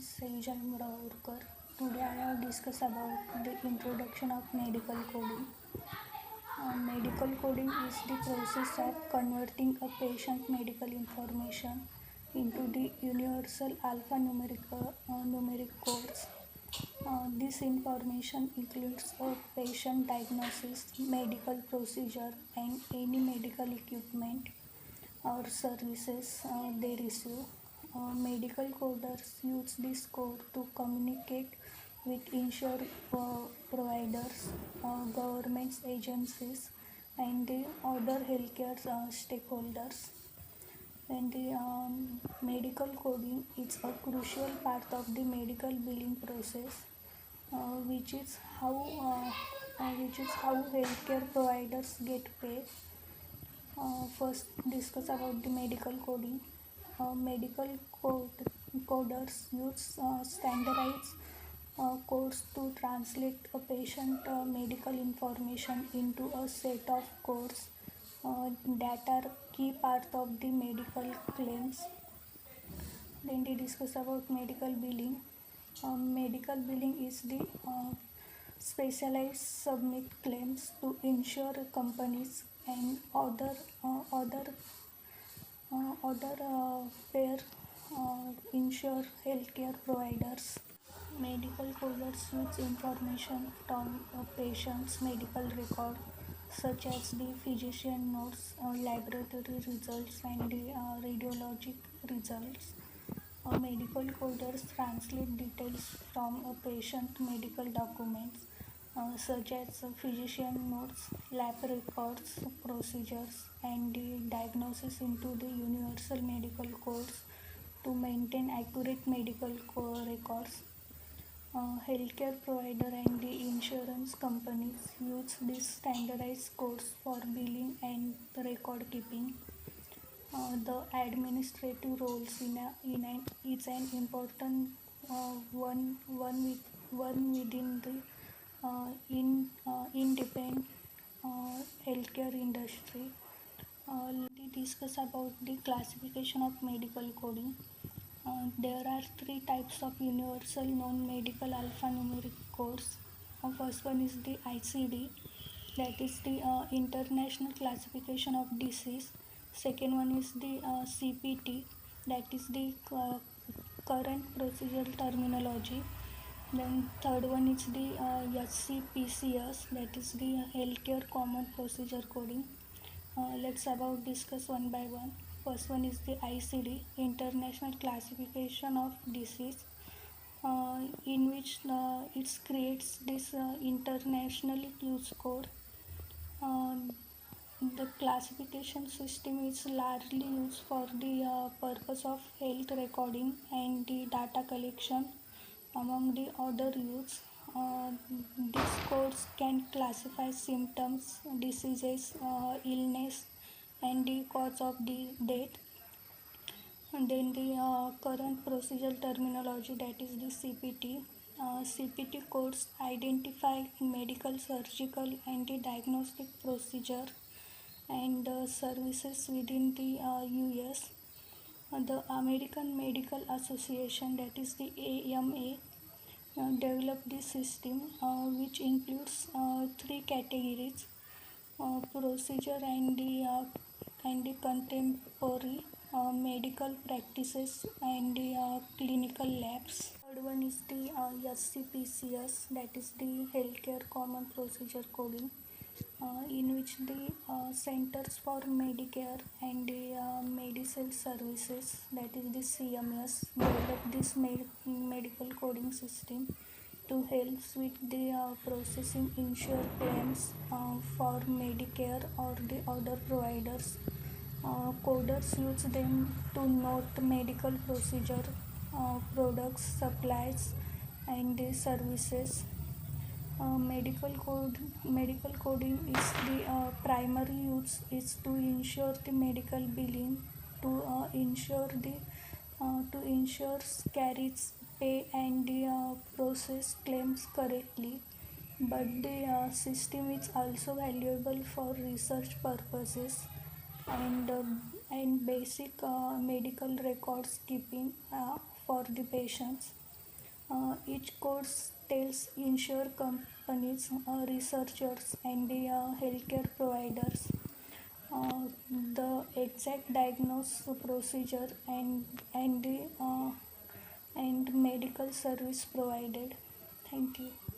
Sejal Muraurkar. Today I will discuss about the introduction of medical coding. Medical coding is the process of converting a patient's medical information into the universal numeric codes. This information includes a patient diagnosis, medical procedure, and any medical equipment or services they receive. Medical coders use this code to communicate with insurance providers, government agencies, and the other healthcare stakeholders. And the medical coding is a crucial part of the medical billing process, which is how healthcare providers get paid. First, discuss about the medical coding. Medical coders use standardized codes to translate a patient medical information into a set of codes that are key part of the medical claims. Then we discuss about medical billing. Medical billing is the specialized submit claims to insure companies and other pair insure healthcare providers. Medical coders use information from a patient's medical record, such as the physician notes, laboratory results, and the radiologic results. Medical coders translate details from a patient medical documents, such as physician notes, lab records, procedures, and the diagnosis into the universal medical codes to maintain accurate medical records. Healthcare provider and the insurance companies use these standardized codes for billing and record keeping. The administrative roles is an important one within the independent healthcare industry. We discuss about the classification of medical coding. There are three types of universal non-medical alphanumeric codes. First one is the ICD, that is the International Classification of Disease. Second one is the CPT, that is the current procedural terminology. Then third one is the SCPCS, that is the Healthcare Common Procedure Coding. Let's about discuss one by one. First one is the ICD, International Classification of Disease, in which it creates this international use code. The classification system is largely used for the purpose of health recording and the data collection among the other use. These codes can classify symptoms, diseases, illness, and the cause of the death. And then the current procedural terminology, that is the CPT. CPT codes identify medical, surgical, and the diagnostic procedure and services within the US. The American Medical Association, that is the AMA, developed this system, which includes three categories: procedure and the contemporary medical practices and the clinical labs. Third one is the SCPCS, that is the Healthcare Common Procedure Coding, in which the Centers for Medicare and the Medicare Services, that is the CMS, developed this medical coding system to help with the processing insured claims for Medicare or the other providers. Coders use them to note medical procedure, products, supplies, and the services. Medical coding is the primary use is to ensure the medical billing, to ensure carries pay and the process claims correctly. But the system is also valuable for research purposes and basic medical records keeping for the patients. Each course tells insure companies, researchers, and the healthcare providers uh, the exact diagnosis procedure and the and medical service provided. Thank you.